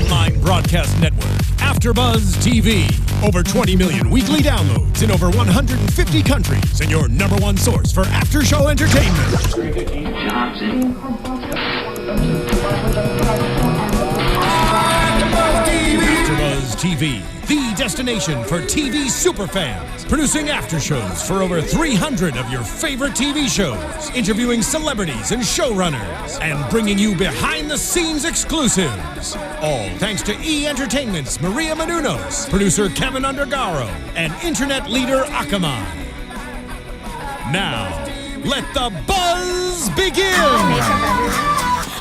online broadcast network, AfterBuzz TV. Over 20 million weekly downloads in over 150 countries, and your number one source for after-show entertainment. AfterBuzz TV, the destination for TV superfans, producing aftershows for over 300 of your favorite TV shows, interviewing celebrities and showrunners, and bringing you behind-the-scenes exclusives. All thanks to E! Entertainment's Maria Menounos, producer Kevin Undergaro, and internet leader Akamai. Now, let the buzz begin!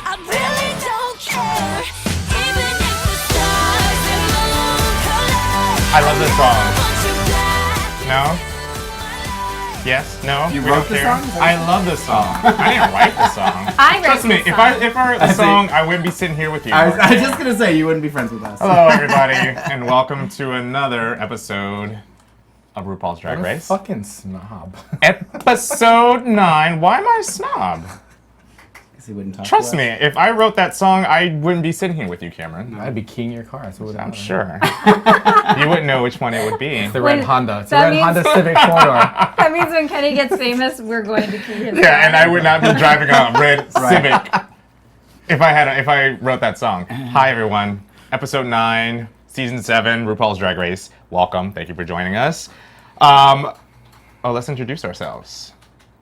I really don't care. Even if the stars and moon collide. I love this song. No? Yes? No? You We wrote don't the care? song? I love this song. I didn't write the song. I wrote Trust me, this if song. I wrote the song, I wouldn't be sitting here with you. I was just gonna say you wouldn't be friends with us. Hello, everybody, and welcome to another episode of RuPaul's Drag Race. Fucking snob. Episode 9. Why am I a snob? Because he wouldn't talk Trust to me, us. if I wrote that song, I wouldn't be sitting here with you, Cameron. I'd be keying your car, so I'm sure. You wouldn't know which one it would be. The red When- Honda. It's a that red means- Honda Civic 4-door. That means when Kenny gets famous, we're going to key his Yeah, and car. I would not be driving a red Right. Civic if I wrote that song. Hi everyone, episode 9, season 7, RuPaul's Drag Race. Welcome, thank you for joining us. Let's introduce ourselves.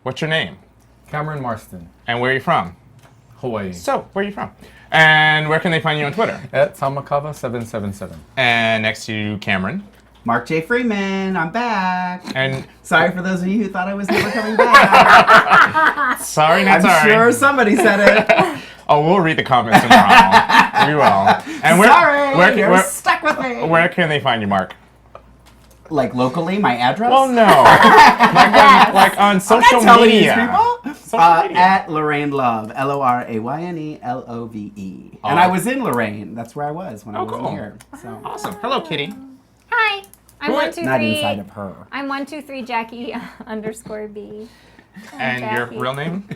What's your name? Cameron Marston, And where are you from? Hawaii. So, where are you from? And where can they find you on Twitter? At Tamakava777. And next to you, Cameron. Mark J Freeman, I'm back. And Sorry for those of you who thought I was never coming back. sorry, not I'm sorry. sure somebody said it. Oh, we'll read the comments tomorrow. We will. And Sorry, you're stuck with me. where can they find you, Mark? Like locally, my address? Well, no. like on social Telling media. these people? Social media. At Lorraine Love, LORAYNE LOVE. And I was in Lorraine. That's where I was when I was cool. here. So Awesome. Hello, Kitty. Hi, I'm Who- 123. not inside of her. I'm 123 Jackie _B. And your Jackie. real name?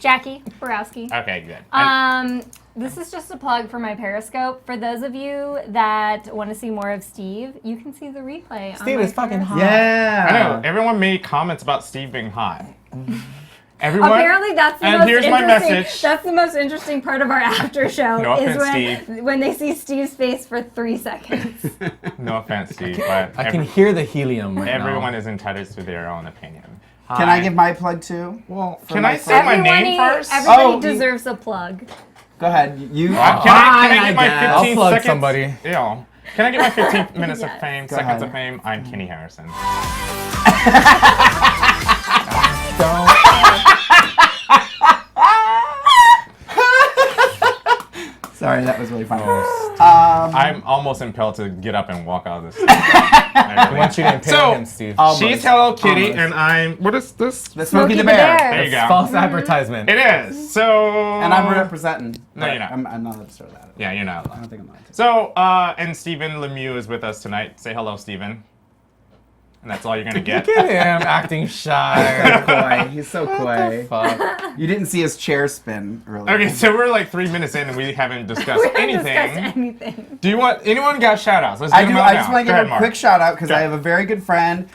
Jacque Borowski. Okay, good. And This is just a plug for my Periscope. For those of you that want to see more of Steve, you can see the replay. Steve on is my fucking Periscope. hot. Yeah. I know everyone made comments about Steve being hot. Everyone. Apparently, that's the And most here's my interesting. message. That's the most interesting part of our after show No is offense, when they see Steve's face for 3 seconds. No offense, Steve, but I can hear the helium right everyone now. is entitled to their own opinion. Can I give my plug too? Well, for can my I say my name first? Everybody Oh, you- deserves a plug. Go ahead. You. Can I get my guess. 15 I'll plug seconds? somebody. Yeah. Can I get my 15 minutes Yes. of fame, Go seconds ahead. of fame? I'm Kenny Harrison. Sorry, that was really funny. I'm almost impelled to get up and walk out of this. I want you to impale So, him, Steve. She's Hello Kitty, Almost. and I'm. What is this? The Smokey the the Bear. Bear. There you go. False advertisement. It is. So. And I'm representing. No, but you're not. I'm not allowed to start that. Yeah, you're not I allowed. don't think I'm allowed to. So, and Stephen Lemieux is with us tonight. Say hello, Stephen. And that's all you're gonna get. Look at him acting shy. Coy. He's so coy. Fuck. You didn't see his chair spin earlier. Okay, so we're like 3 minutes in and we haven't discussed We haven't anything. discussed anything. Do you want anyone got shout outs? Let's I get do. them out I now. just want to Go give ahead, a Mark. quick shout out because Go. I have a very good friend,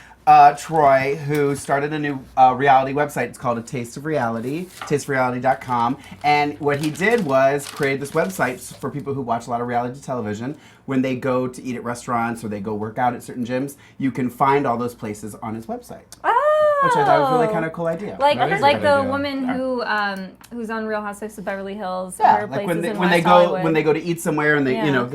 Troy, who started a new reality website. It's called A Taste of Reality, tasteofreality.com. And what he did was create this website for people who watch a lot of reality television. When they go to eat at restaurants or they go work out at certain gyms, you can find all those places on his website, Oh. which I thought was really kind of cool idea. Like That is a like good the idea. woman who's on Real Housewives of Beverly Hills. Yeah, her like places when in they West go Hollywood. when they go to eat somewhere and they Yeah. you know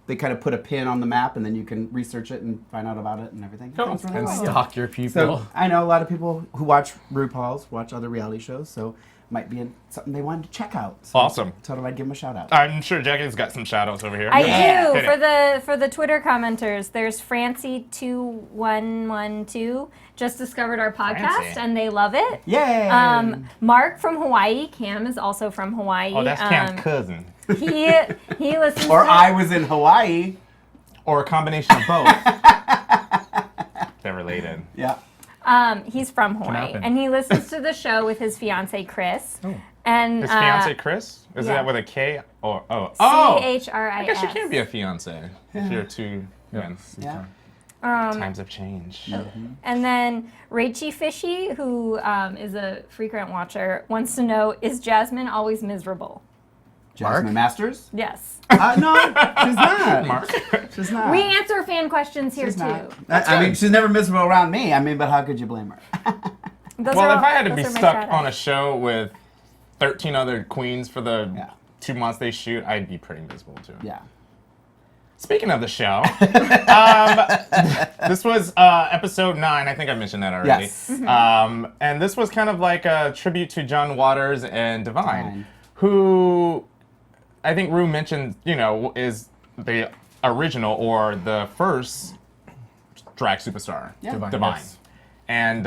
they kind of put a pin on the map and then you can research it and find out about it and everything. I think it's really And cool. stalk your people. So I know a lot of people who watch RuPaul's watch other reality shows, so might be something they wanted to check out. So Awesome. Told them I'd give them a shout out. I'm sure Jackie's got some shout outs over here. I Yeah. do. Hit it. For the Twitter commenters, there's Francie2112 just discovered our podcast Francie. and they love it. Yay! Mark from Hawaii, Cam is also from Hawaii. Oh, that's Cam's cousin. He listens or to I was in Hawaii. Or a combination of both. They're related. Yeah. He's from Hawaii happen. and he listens to the show with his fiance Chris. Oh. And His fiance Chris? Is yeah. that with a K or oh? CHRIS. I guess she can't be a fiance if you're two men. Yeah. Times have changed. And then Rachie Fishy, who is a frequent watcher, wants to know, is Jasmine always miserable? Jasmine Masters? Yes. No, she's not. Mark? She's not. We answer fan questions here She's too. not. I mean, she's never miserable around me. I mean, but how could you blame her? Well, if I had to be stuck on a show with 13 other queens for the 2 months they shoot, I'd be pretty miserable too. Yeah. Speaking of the show, this was episode 9. I think I mentioned that already. Yes. And this was kind of like a tribute to John Waters and Divine, who I think Rue mentioned, is the original or the first drag superstar, Divine. Yes. And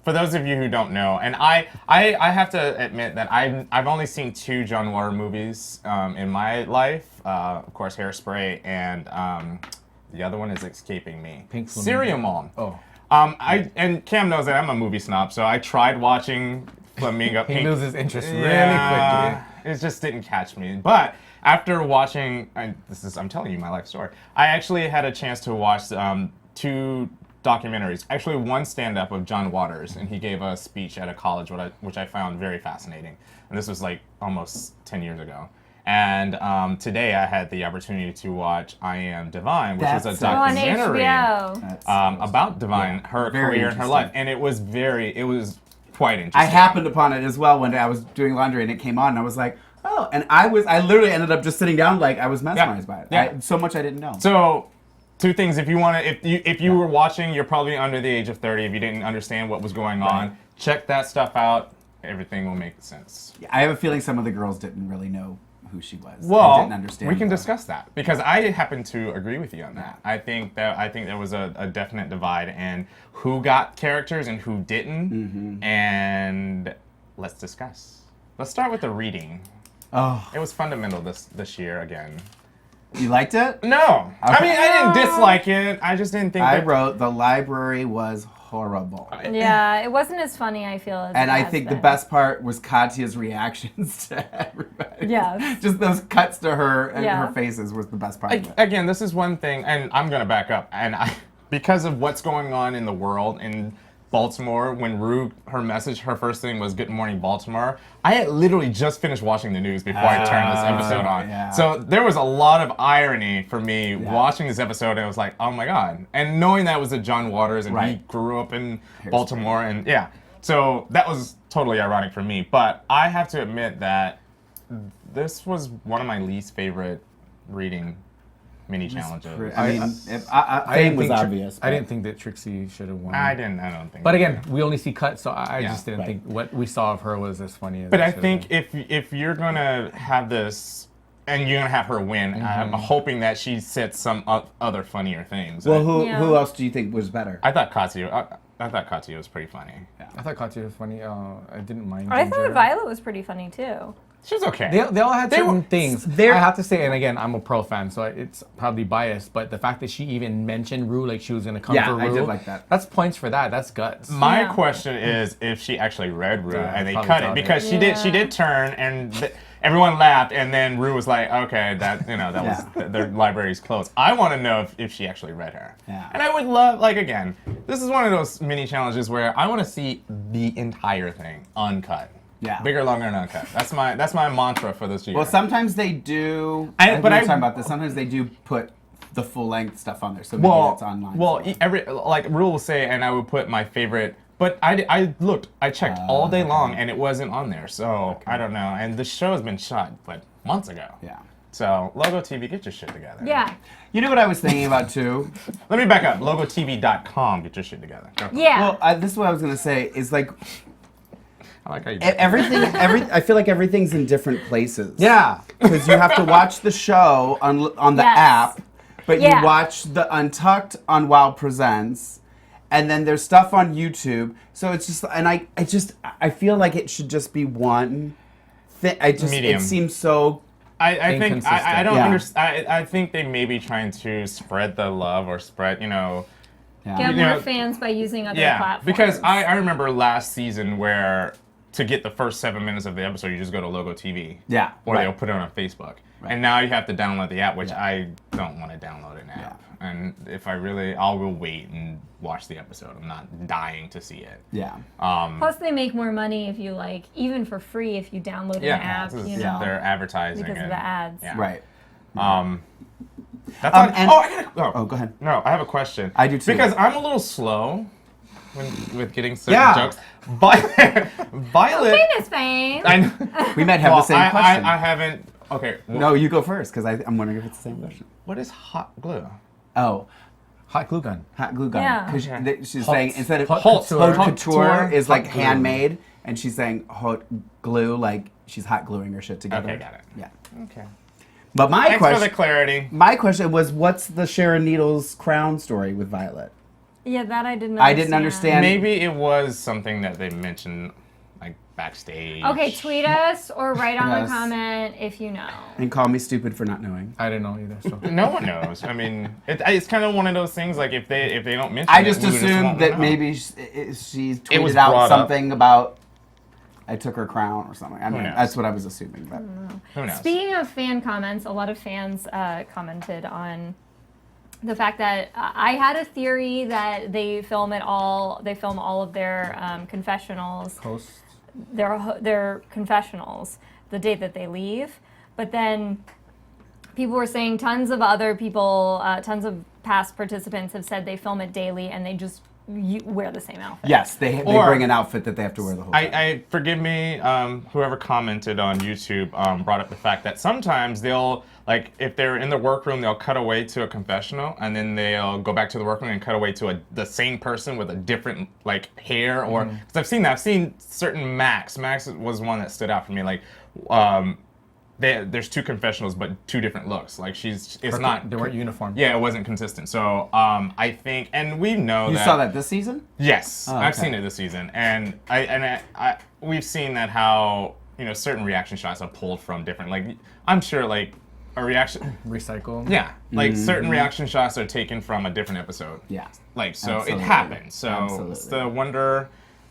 for those of you who don't know, and I have to admit that I've only seen 2 John Waters movies in my life. Of course, Hairspray, and the other one is escaping me. Pink Flamingo. Serial Mom. Oh. And Cam knows that I'm a movie snob, so I tried watching Flamingo. He loses interest really Yeah, quickly. it just didn't catch me. But after watching, I'm telling you my life story. I actually had a chance to watch 2 documentaries. Actually, one stand-up of John Waters, and he gave a speech at a college, which I found very fascinating. And this was like almost 10 years ago. And today I had the opportunity to watch I Am Divine, which is a documentary about Divine, her career and her life. And it was quite interesting. I happened upon it as well one day. I was doing laundry and it came on and I was like, oh, and I literally ended up just sitting down like I was mesmerized by it. Yeah. So much I didn't know. So, 2 things. If you want to, if you were watching, you're probably under the age of 30. If you didn't understand what was going on, check that stuff out. Everything will make sense. I have a feeling some of the girls didn't really know who she was. Well, didn't understand we can her. discuss that because I happen to agree with you on that. I think there was a definite divide in who got characters and who didn't, and let's discuss. Let's start with the reading. Oh, It was fundamental this year again. you liked it? No, I mean I didn't dislike it. I just didn't think. I wrote the library was horrible. Yeah, it wasn't as funny, I feel, as And it I has think the been. best part was Katya's reactions to everybody. Yes. Just those cuts to her and Yeah. her faces was the best part of it. Again, this is one thing, and I'm gonna back up. And because of what's going on in the world in Baltimore, when Rue, her first thing was "Good Morning Baltimore," I had literally just finished watching the news before I turned this episode on. Yeah. So there was a lot of irony for me watching this episode, and it was like, oh my god! And knowing that it was a John Waters, and he grew up in Baltimore, and so that was totally ironic for me. But I have to admit that this was one of my least favorite reading mini challenges. I mean, I fame didn't was think obvious. I didn't think that Trixie should have won. I don't think. But again, we only see cuts, so I Yeah. just didn't think what we saw of her was as funny as. But it I should have think been. if you're gonna have this, and you're gonna have her win, I'm hoping that she said some other funnier things. Well, who Yeah. who else do you think was better? I thought Katya. I thought Katya was pretty funny. I thought Katya was funny. I didn't mind. I Ginger. thought Violet was pretty funny too. She was okay. They all had certain were- things. they're- I have to say, and again, I'm a Pearl fan, so it's probably biased, but the fact that she even mentioned Rue, like she was going to come Yeah, for Rue. I did like that. That's points for that. That's guts. My Yeah. question is if she actually read Rue Yeah, and they probably cut it doubt it. because she did turn and everyone laughed and then Rue was like, okay, that was their library's closed. I want to know if she actually read her. Yeah. And I would love, like, again, this is one of those mini challenges where I want to see the entire thing uncut. Yeah. Bigger, longer, and uncut. That's my mantra for this year. Well, sometimes they do. I- we but were I- talking about this. Sometimes they do put the full length stuff on there, so maybe it's online. Well, so. like Rule will say, and I would put my favorite. But I looked, I checked all day long, and it wasn't on there. So I don't know. And the show has been shot like months ago. Yeah. So Logo TV, get your shit together. Yeah. You know what I was thinking about too? Let me back up. LogoTV.com, get your shit together. Go. Yeah. Well, this is what I was gonna say. Is like I like how you. everything. I feel like everything's in different places. Yeah. Because you have to watch the show on the Yes. app, but Yeah. you watch the Untucked on Wow Presents, and then there's stuff on YouTube. So it's just, and I feel like it should just be one thing. Medium. It seems so. I think I don't Yeah. understand. I think they may be trying to spread the love or spread, Get you more know, fans by using other yeah, platforms. because I remember last season where to get the first 7 minutes of the episode, you just go to Logo TV. Yeah, Or right. they'll put it on Facebook. Right. And now you have to download the app, which Yeah. I don't want to download an app. And if I really, I will wait and watch the episode. I'm not dying to see it. Yeah. Plus, they make more money if you like, even for free, if you download an app. this is- You know, they're advertising because of and- the ads. Yeah. Right. That's and- I gotta. Oh, go ahead. No, I have a question. I do too. Because I'm a little slow with getting certain Yeah. jokes. Violet. Famous fame. I know. We might have Well, the same question. I haven't. Okay. No, you go first, because I'm wondering if it's the same question. What is hot glue? Oh, Hot glue gun. hot glue gun. Yeah. Because she's Hot- saying instead of hot haute couture. couture is like Hot glue. handmade, and she's saying haute glue, like she's hot gluing her shit together. Okay, got it. Yeah. Okay. But my Thanks for the question, clarity. my question was, what's the Sharon Needles crown story with Violet? Yeah, that I didn't. I didn't understand. Maybe it was something that they mentioned, like backstage. Okay, tweet us or write on Yes. the comment if you know. And call me stupid for not knowing. I didn't know either. So No one knows. I mean, it's kind of one of those things. Like if they don't mention, I it, just we won't assumed that know. maybe she It was tweeted out brought up. something about I took her crown or something. I mean, knows? that's what I was assuming. But Who knows? Speaking of fan comments, a lot of fans commented on the fact that I had a theory that they film all of their confessionals, posts. their confessionals, the day that they leave. But then people were saying tons of other people, tons of past participants have said they film it daily and they just wear the same outfit. yes, they Or- bring an outfit that they have to wear the whole time. I forgive me. Whoever commented on YouTube brought up the fact that sometimes they'll like if they're in the workroom, they'll cut away to a confessional, and then they'll go back to the workroom and cut away to the same person with a different like hair or because I've seen that. I've seen certain Max. Max was one that stood out for me. Like there's two confessionals but two different looks. Like it's not. They weren't uniform. Yeah, it wasn't consistent. So I think, and we know You that. saw that this season? Yes, I've okay. seen it this season, and we've seen that how certain reaction shots are pulled from different. Like I'm sure like a reaction. Recycle. Yeah, like certain reaction shots are taken from a different episode. Yeah. Like so Absolutely. it happens. So Absolutely. it's the wonder.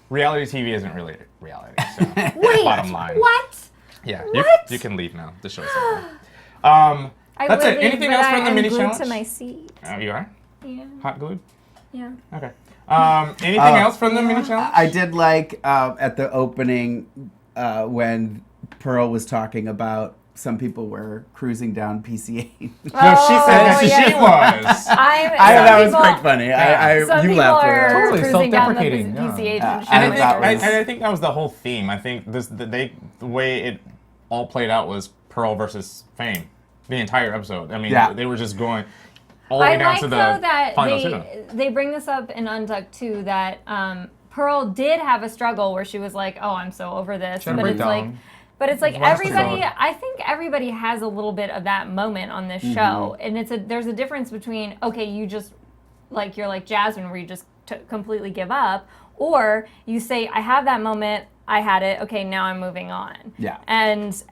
Reality TV isn't really reality. So Wait, bottom line. what? Yeah, What? you can leave now. The show's over. That's I it. would leave, Anything but else from the I'm mini glued challenge? to my seat. Oh, you are Yeah. hot glued. Yeah. Okay. Anything else from the mini challenge? I did like at the opening when Pearl was talking about some people were cruising down PCA. No, she said that she yes. was. That was quite funny. Some You people laughed at are that. Totally cruising down the self-deprecating, yeah. PCH Yeah. and And I shit. that was- and I think that was the whole theme. I think the way it all played out was Pearl versus Fame. The entire episode. I mean, Yeah. they were just going all the way I down like to though the that final two. they bring this up in Untucked too, that Pearl did have a struggle where she was like, "Oh, I'm so over this," She had a but it's like, breakdown. but it's like Last everybody. episode. I think everybody has a little bit of that moment on this show, and there's a difference between you just like you're like Jasmine where you just completely give up, or you say, "I have that moment, I had it, okay, now I'm moving on." Yeah. And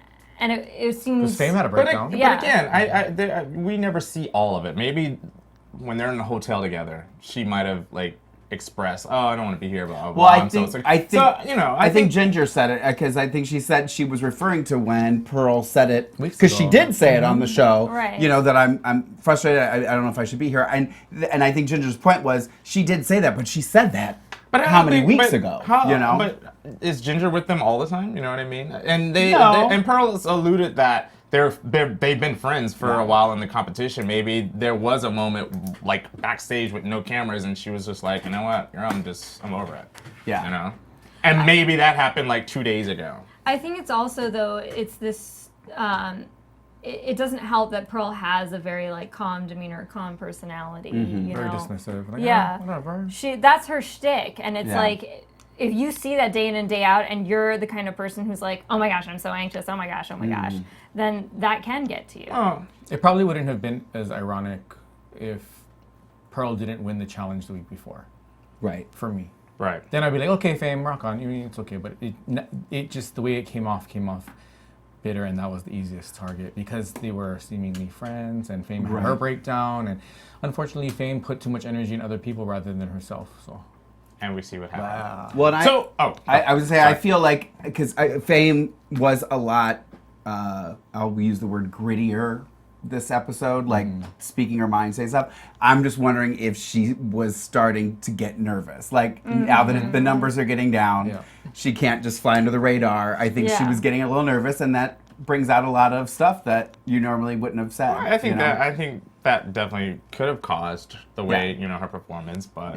it seems. Because Fame had a But, breakdown. Yeah. but again, we never see all of it. Maybe when they're in the hotel together, she might have like expressed, "Oh, I don't want to be here." Blah, blah, Well, I I'm so think sick." I think So, I think Ginger said it because I think she said she was referring to when Pearl said it Weeks because she ago. did say it on the show. Right. You know that I'm frustrated. I don't know if I should be here. And I think Ginger's point was she did say that, but she said that But I how don't many think- weeks but ago? how- you know. But is Ginger with them all the time? You know what I mean? And No. and Pearl has alluded that they've been friends for a while in the competition. Maybe there was a moment like backstage with no cameras, and she was just like, "You know what? I'm over it." Yeah. You know. And maybe that happened like 2 days ago. I think it's also though it's this. It doesn't help that Pearl has a very like calm demeanor, calm personality. You Very know? dismissive. Like, Yeah. "Oh, whatever. That's her shtick, and it's Yeah. like if you see that day in and day out, and you're the kind of person who's like, "Oh my gosh, I'm so anxious. Oh my gosh, then that can get to you." Oh, It probably wouldn't have been as ironic if Pearl didn't win the challenge the week before. right. For me. right. Then I'd be like, okay, Fame, rock on. It's okay. But it just, the way it came off bitter, and that was the easiest target because they were seemingly friends, and Fame had her Right. breakdown, and unfortunately, Fame put too much energy in other people rather than herself. So and we see what happens. Well, and I would say I feel like because Fame was a lot. I'll use the word grittier this episode, like speaking her mind, saying stuff. I'm just wondering if she was starting to get nervous. Like now that the numbers are getting down, she can't just fly under the radar. I think she was getting a little nervous, and that brings out a lot of stuff that you normally wouldn't have said. I think that definitely could have caused the way her performance, but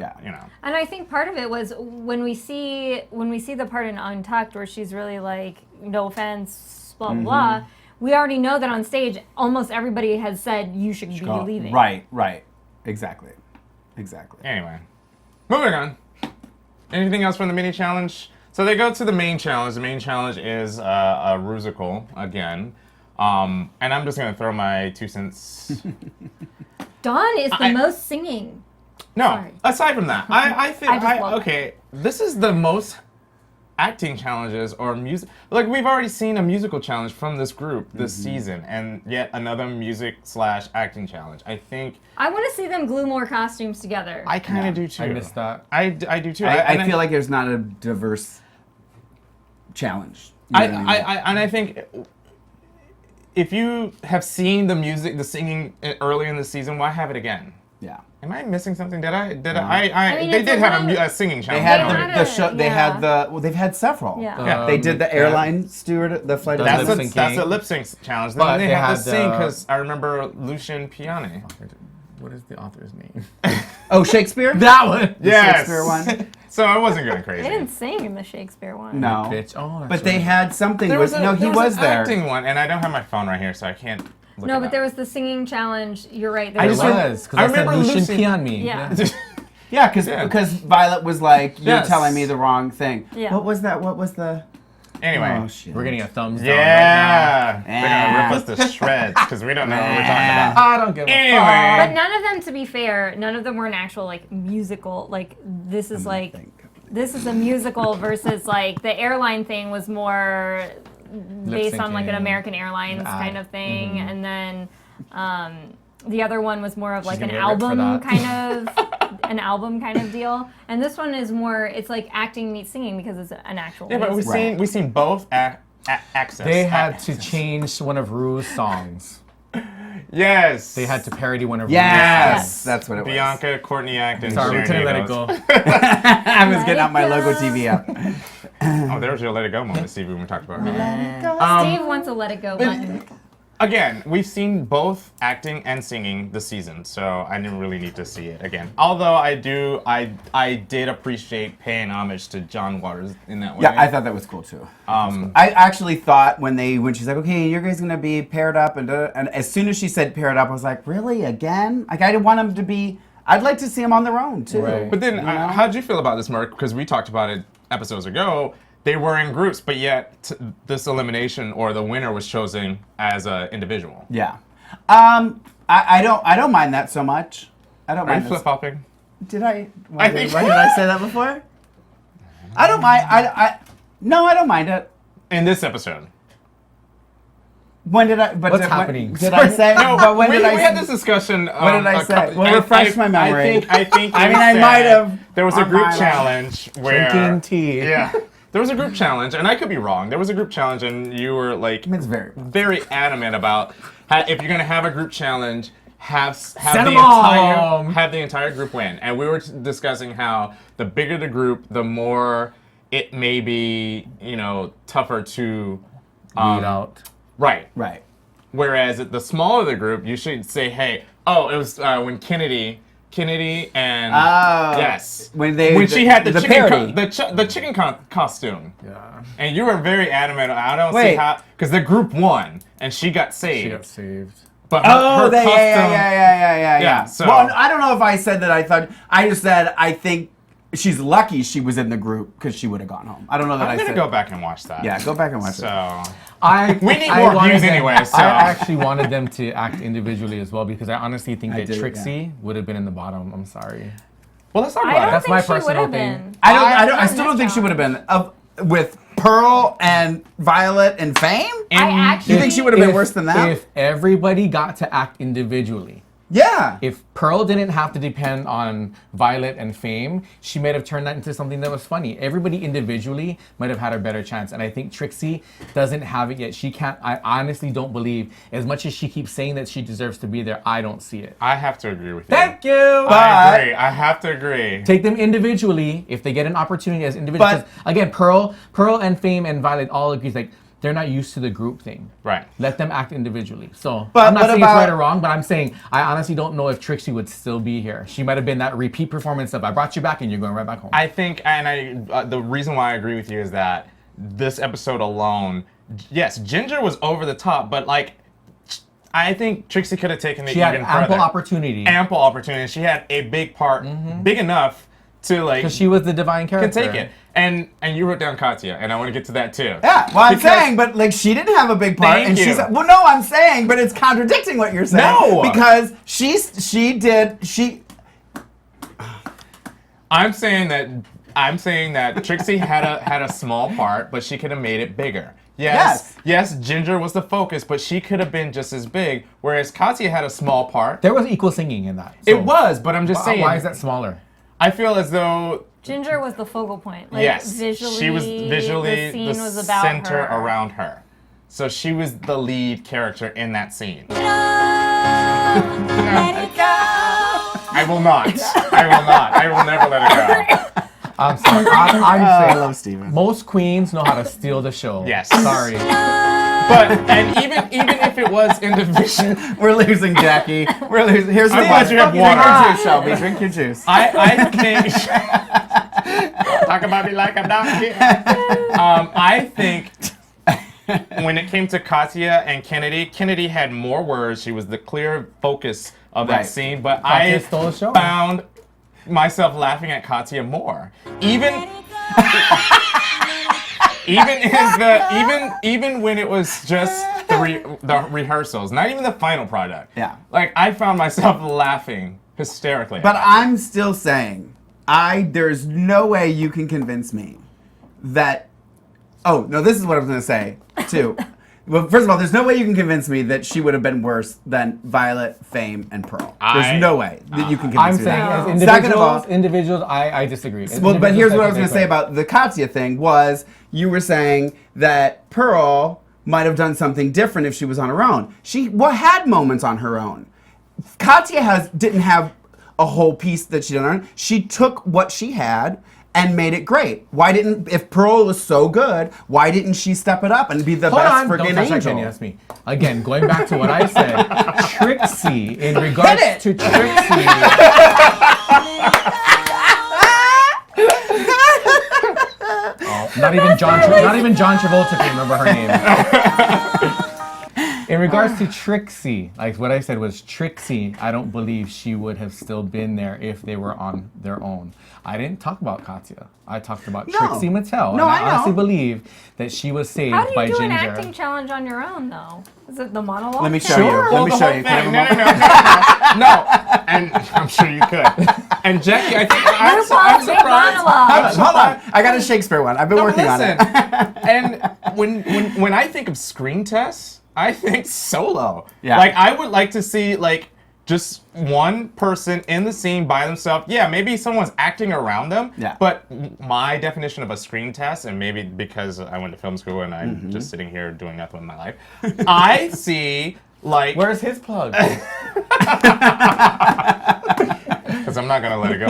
And I think part of it was when we see the part in Untucked where she's really like, no offense, blah blah blah. We already know that on stage, almost everybody has said you should be leaving. Right. Exactly. Anyway, moving on. Anything else from the mini challenge? So they go to the main challenge. The main challenge is a rusical again. And I'm just going to throw my 2 cents. Dawn is the most singing. No, Sorry. aside from that, I think, love this is the most acting challenges or music. Like, we've already seen a musical challenge from this group this season, and yet another music/acting challenge. I think I want to see them glue more costumes together. I kind of do too. I missed that. I do too. I feel like there's not a diverse challenge. I think if you have seen the singing early in the season, why have it again? Yeah. Am I missing something? They mean, did have a singing challenge. They had the show. They had they've had several. Yeah. They did the airline steward, the flight attendant. That's a lip sync challenge. But Then they have to had sing because I remember Lucian Piani. What is the author's name? Oh, Shakespeare. That one. Yes. Shakespeare one. So I wasn't going crazy. They didn't sing in the Shakespeare one. No. Bitch. Oh, that's But they right. had something. He He was an there. acting one, and I don't have my phone right here, so I can't. Look No, it but up. there was the singing challenge. You're right. I There just was was because I I said remember Lucian Lucy- Piani. Yeah. Yeah, because Violet was like, "You're Yes. telling me the wrong thing." Yeah. What was that? What was the? Anyway. Oh shit. We're getting a thumbs down. Yeah. Right They're going to rip us to shreds because we don't know what we're talking now. about. I don't give a Anyway. fuck. But none of them, to be fair, none of them were an actual like musical. Like this is like this is a musical versus like the airline thing was more based on like an Lip-syncing. American Airlines kind of thing, and then the other one was more of like an gonna get ripped for album that. an album kind of deal, and this one is more it's like acting meets singing because it's an actual. Yeah, but musical. we've seen both access. They had to change one of Rue's songs. Yes. They had to parody one of Yes, Yes. that's what it was. Bianca, Courtney Act, and Rue's. Sorry, we couldn't let it go. I was getting out my Let it logo go. TV up. Oh, there was your Let It Go moment, Steve, when we talked about it. Steve wants a let it go button. Again, we've seen both acting and singing this season, so I didn't really need to see it again. Although I did appreciate paying homage to John Waters in that way. Yeah, I thought that was cool too. I actually thought when she's like, okay, you guys gonna be paired up, and as soon as she said paired up, I was like, really again? Like I didn't want them to be. I'd like to see them on their own too. Right. But then, how'd you feel about this, Mark? Because we talked about it episodes ago. They were in groups, but yet this elimination or the winner was chosen as an individual. Yeah. I don't mind that so much. I don't Are you mind flip flopping? Did I? I think- Why did I say that before? I don't mind. No, I don't mind it. In this episode. When did I? But What's when- happening? Did I say? but when we, did I? we had this discussion. What did I say? Well, refresh my memory. I think. I you mean, I said might have There was a on group my- challenge where Drinking tea. Yeah, there was a group challenge, and I could be wrong. There was a group challenge, and you were like It's very. very adamant about if you're gonna have a group challenge, have Send the 'em all. entire group win. And we were discussing how the bigger the group, the more it may be tougher to Weed out. right. Right. Whereas at the smaller the group, you should say, hey, it was when Kennedy and yes, When she had the chicken parody. the chicken costume, Yeah. and you were very adamant. I don't see Wait. how because the group won and she got saved. She got saved. But her Oh, costume, yeah. so- Well, I don't know if I said that. I just said I think she's lucky she was in the group because she would have gone home. I don't know that I'm I gonna said. go back and watch that. Yeah, go back and watch it. So We need more views anyway, so. I actually wanted them to act individually as well because I honestly think I that did, Trixie would have been in the bottom. I'm sorry. well, let's talk I about don't it. That's think my she would personal have thing. been. I Not still in don't this think she would have challenge. been with Pearl and Violet and Fame. I actually You think she would have been worse than that? If everybody got to act individually, Yeah. If Pearl didn't have to depend on Violet and Fame, she might have turned that into something that was funny. Everybody individually might have had a better chance. And I think Trixie doesn't have it yet. She can't, I honestly don't believe, as much as she keeps saying that she deserves to be there, I don't see it. I have to agree with you. Thank you! I agree. I have to agree. Take them individually if they get an opportunity as individuals. But- 'Cause again, Pearl and Fame and Violet all agree, like, they're not used to the group thing. Right. Let them act individually. So But I'm not what saying about- it's right or wrong, but I'm saying I honestly don't know if Trixie would still be here. She might have been that repeat performance of I brought you back and you're going right back home. I think, and the reason why I agree with you is that this episode alone, yes, Ginger was over the top, but like, I think Trixie could have taken it she even had further. ample opportunity Ample opportunity. She had a big part, big enough to like. because she was the divine can character. take it. And you wrote down Katya, and I want to get to that too. Yeah, well, I'm Because- saying, but like she didn't have a big part, Thank and you. she's well. No, I'm saying, but it's contradicting what you're saying. No! because she. I'm saying that Trixie had a small part, but she could have made it bigger. Yes, Ginger was the focus, but she could have been just as big. Whereas Katya had a small part. There was equal singing in that. It was, but I'm just saying. Why is that smaller? I feel as though Ginger was the focal point. Like, yes, visually, she was visually the scene the was about center her. around her. So she was the lead character in that scene. Let it go. I will not. I will never let it go. I'm sorry. I'm I saying love Steven. most queens know how to steal the show. Yes. Sorry. But and even if it was individual, We're losing, Jackie. We're losing. Here's I'm the glad you have Drink water. your juice, Shelby. Drink your juice. I think talk about me like I'm not here. I think when it came to Katya and Kennedy had more words. She was the clear focus of that Right. scene. But Katya I stole the show. found myself laughing at Katya more. Even when it was just the rehearsals, not even the final product. Yeah. Like I found myself laughing hysterically. But I'm still saying, there's no way you can convince me that. Oh no, this is what I was gonna say too. Well, first of all, there's no way you can convince me that she would have been worse than Violet, Fame, and Pearl. There's no way that you can convince I'm me saying that. as Second of all, individuals, I disagree. As well, but individuals, here's what I was think going to say they about the Katya thing was you were saying that Pearl might have done something different if she was on her own. She had moments on her own. Katya didn't have a whole piece that she did on her own. She took what she had and made it great. If Pearl was so good, why didn't she step it up and be the Hold best on, friggin' don't touch that, angel? Jenny, that's me. Again, going back to what I said, Trixie, in regards Hit it! to Trixie, not even John Travolta can remember her name. In regards to Trixie, like what I said was Trixie, I don't believe she would have still been there if they were on their own. I didn't talk about Katya. I talked about No. Trixie Mattel. No, and I know. honestly believe that she was saved How do by you do Ginger. an acting challenge on your own, though? Is it the monologue? Let me show Sure. you. Let me show you. Thing. Can No, I have a no, no. And I'm sure you could. And Jackie, I think I'm RuPaul's big surprised. monologue. Hold on. I got a Shakespeare one. I've been No, working on it. And when I think of screen tests, I think solo. Yeah. Like I would like to see like just one person in the scene by themselves. Yeah, maybe someone's acting around them. Yeah. But my definition of a screen test, and maybe because I went to film school and I'm just sitting here doing nothing with my life, I see like Where's his plug? because I'm not gonna let it go.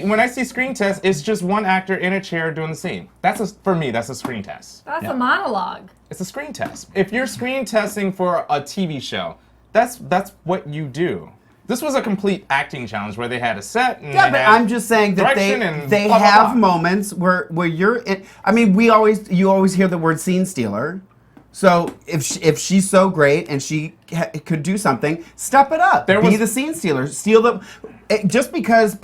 When I see screen test, it's just one actor in a chair doing the scene. For me, that's a screen test. That's a monologue. It's a screen test. If you're screen testing for a TV show, that's what you do. This was a complete acting challenge where they had a set and Yeah, they but had I'm just saying that direction and they blah, blah, have blah. moments where you're in. I mean, you always hear the word scene stealer. So if she's so great and she could do something, step it up. Be the scene stealer. Steal the. Just because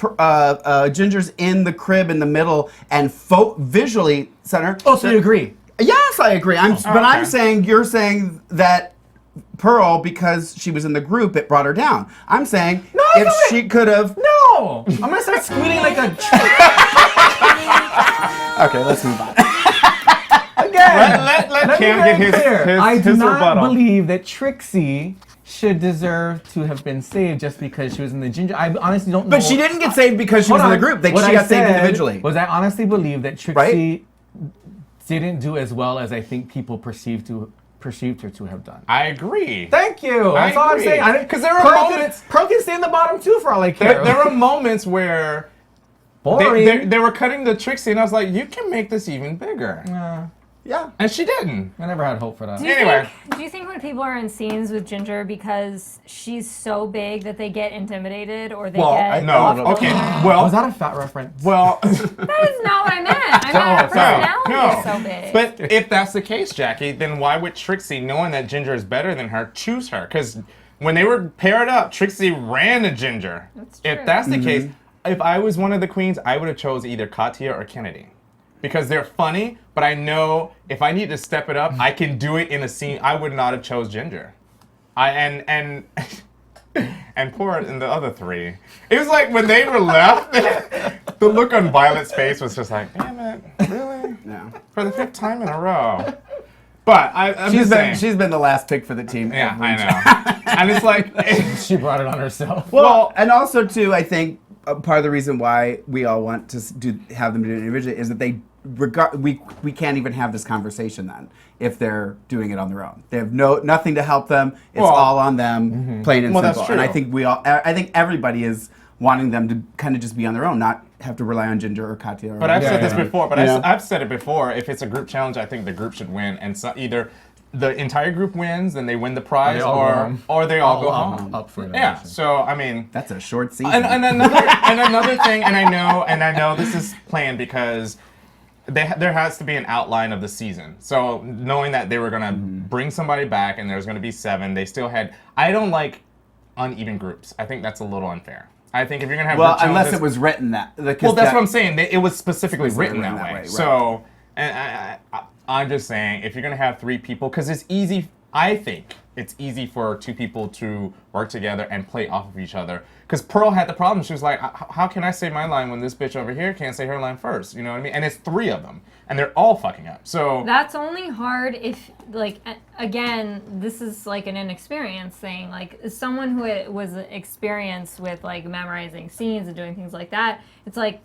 Ginger's in the crib in the middle and visually center. Oh, so you agree? Yes, I agree. But okay. I'm saying you're saying that Pearl, because she was in the group, it brought her down. I'm saying if she could have. No! I'm gonna start squealing like a. Okay, let's move on. Again! Let Cam get his I do his not rebuttal. believe that Trixie should deserve to have been saved just because she was in the ginger. I honestly don't know. But she didn't get saved because she was in the group. She What I got saved said individually. Was I honestly believe that Trixie didn't do as well as I think people perceived her to have done. I agree. Thank you. That's all I'm agree. saying. Because there were moments. Pearl can stay in the bottom too for all I care. There were moments where boring. they were cutting the Trixie, and I was like, you can make this even bigger. Yeah. And she didn't. I never had hope for that. Do you think when people are in scenes with Ginger because she's so big that they get intimidated or they get no. Okay. Well, was that a fat reference? Well, that is not what I meant. I meant her personality is so big. But if that's the case, Jackie, then why would Trixie, knowing that Ginger is better than her, choose her? Because when they were paired up, Trixie ran to Ginger. That's true. If that's the case, if I was one of the queens, I would have chose either Katya or Kennedy. Because they're funny, but I know if I need to step it up, I can do it in a scene. I would not have chose Ginger. And poor in the other three. It was like when they were left, the look on Violet's face was just like, damn it, really? No. For the 5th time in a row. But I'm just saying. She's been the last pick for the team. Yeah, I know. And it's like she brought it on herself. Well, and also too, I think part of the reason why we all want to have them do it individually is that we can't even have this conversation then if they're doing it on their own. They have nothing to help them. It's all on them, plain and simple. That's true. And I think everybody is wanting them to kind of just be on their own, not have to rely on Ginger or Katya. But I've said this before. But I've said it before. If it's a group challenge, I think the group should win, and so either the entire group wins, then they win the prize, or they all go home. Up for yeah. So I mean, that's a short season. And another thing, and I know this is planned because there has to be an outline of the season. So knowing that they were gonna bring somebody back and there's gonna be 7, they still had. I don't like uneven groups. I think that's a little unfair. I think if you're gonna have group unless it was written that. Well, that's what I'm saying. It was specifically written that way. Right. So, and I'm just saying, if you're gonna have 3 people, because it's easy. I think it's easy for 2 people to work together and play off of each other. Because Pearl had the problem. She was like, how can I say my line when this bitch over here can't say her line first? You know what I mean? And it's 3 of them. And they're all fucking up. So that's only hard if, like, again, this is like an inexperienced thing. Like, as someone who was experienced with, like, memorizing scenes and doing things like that, it's like,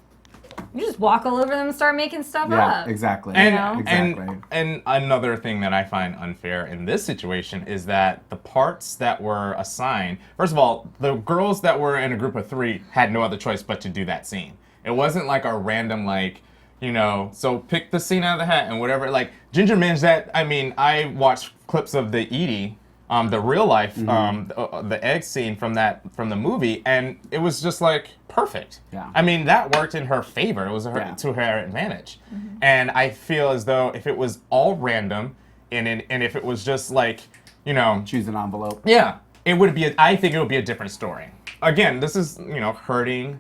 you just walk all over them and start making stuff up. Exactly. And another thing that I find unfair in this situation is that the parts that were assigned, first of all, the girls that were in a group of 3 had no other choice but to do that scene. It wasn't like a random, like, so pick the scene out of the hat and whatever. Like, Ginger Minge, I watched clips of the Edie, the real life, the egg scene from the movie, and it was just like perfect. Yeah. I mean, that worked in her favor. It was to her advantage. And I feel as though if it was all random, and if it was just like, choose an envelope. Yeah, I think it would be a different story. Again, this is hurting.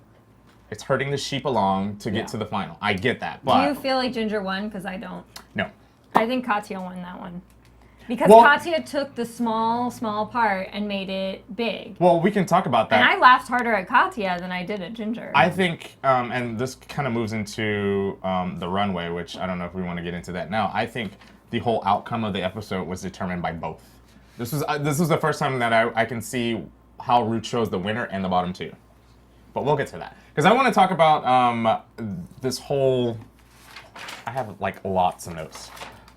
It's hurting the sheep along to get to the final. I get that. But do you feel like Ginger won? Because I don't. No. I think Katya won that one. Because Katya took the small part and made it big. Well, we can talk about that. And I laughed harder at Katya than I did at Ginger. I think, and this kind of moves into the runway, which I don't know if we want to get into that now. I think the whole outcome of the episode was determined by both. This was the first time that I can see how Ru chose the winner and the bottom 2. But we'll get to that. Because I want to talk about this whole... I have, like, lots of notes.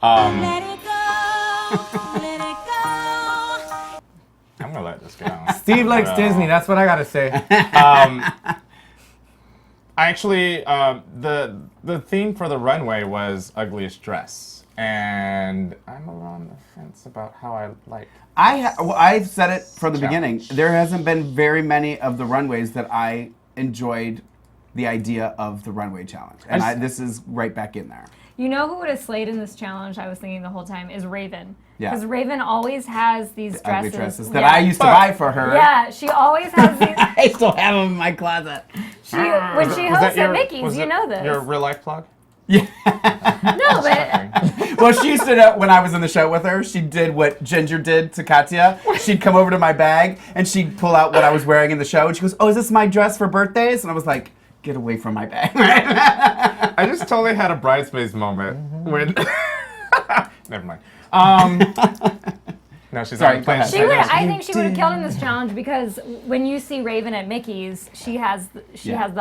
Let it go, let it go. I'm going to let this go. Steve likes Disney. That's what I got to say. Actually, the theme for the runway was ugliest dress. And I'm a little on the fence about how I like... I've said it from the beginning. There hasn't been very many of the runways that I enjoyed the idea of the runway challenge. And this is right back in there. You know who would have slayed in this challenge, I was thinking the whole time, is Raven. Yeah. Because Raven always has these ugly dresses that I used to buy for her. Yeah, she always has these. I still have them in my closet. When she hosts at Mickey's, you know this. Your real life plug? Yeah. No, but... Well, she stood up when I was in the show with her. She did what Ginger did to Katya. She'd come over to my bag, and she'd pull out what I was wearing in the show, and she goes, oh, is this my dress for birthdays? And I was like, get away from my bag. I just totally had a bridesmaids moment when... Never mind. No, she's Sorry, on go ahead. She would. I think she would have killed in this challenge because when you see Raven at Mickey's, she has the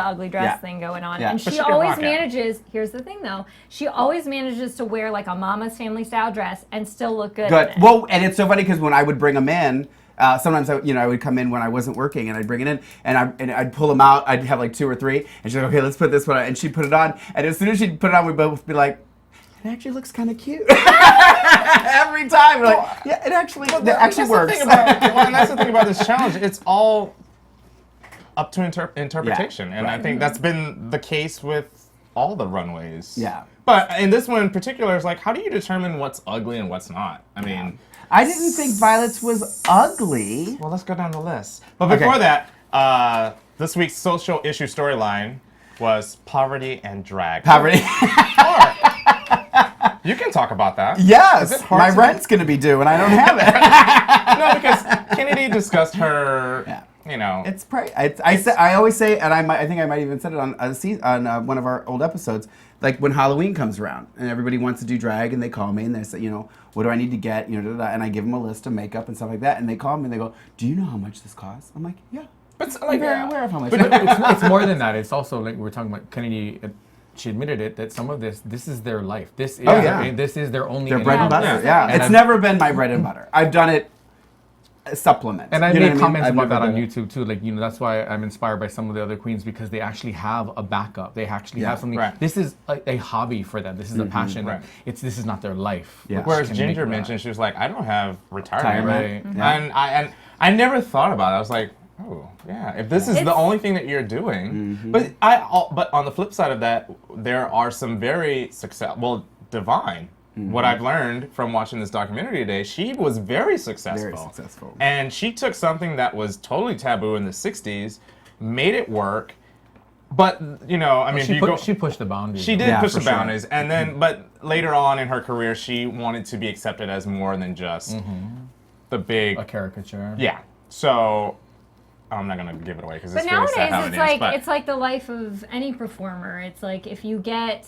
ugly dress thing going on, and But she she can always rock it. manages. Here's the thing, though. She always manages to wear like a Mama's Family style dress and still look good. Good. In it. Well, and it's so funny because when I would bring them in, sometimes I would come in when I wasn't working and I'd bring it in and I'd pull them out. I'd have like 2 or 3, and she's like, okay, let's put this one on. And she'd put it on, and as soon as she'd put it on, we'd both be like, it actually looks kind of cute. Every time, we're like, yeah, it actually works. That's the thing about this challenge. It's all up to interpretation, and I think that's been the case with all the runways. Yeah. But in this one in particular, it's like, how do you determine what's ugly and what's not? I mean, I didn't think Violet's was ugly. well, let's go down the list. But before that, this week's social issue storyline was poverty and drag. Poverty. You can talk about that. Yes, Is it hard my to- rent's gonna be due and I don't have it. No, because Kennedy discussed her. Yeah. You know. I always say, and I think I might even said it on one of our old episodes. Like when Halloween comes around and everybody wants to do drag and they call me and they say, what do I need to get? And I give them a list of makeup and stuff like that. And they call me and they go, do you know how much this costs? I'm like, yeah. But it's I'm like, very aware of how much. But it's more than that. It's also like we're talking about Kennedy. She admitted it that some of this is their life. This is this is their only Their bread and butter. income. Yeah, And it's never been my bread and butter. I've done it supplement. And I You know made what comments I've about that never on done it. YouTube too. Like, that's why I'm inspired by some of the other queens because they actually have a backup. They actually have something. Right. This is a hobby for them. This is a passion. Right. This is not their life. Yeah. which Whereas can Ginger make mentioned, she was like, I don't have retirement. Retirement. And I never thought about it. I was like, oh, yeah. If this is the only thing that you're doing. But but on the flip side of that, there are some very Divine. What I've learned from watching this documentary today, she was very successful. Very successful. And she took something that was totally taboo in the 60s, made it work. But, I mean, she pushed the boundaries. she did Yeah, push for the sure. boundaries, and then, but later on in her career, she wanted to be accepted as more than just the big, a caricature. yeah. So I'm not gonna give it away because But it's really sad how nowadays, it is. it's like the life of any performer. It's like if you get,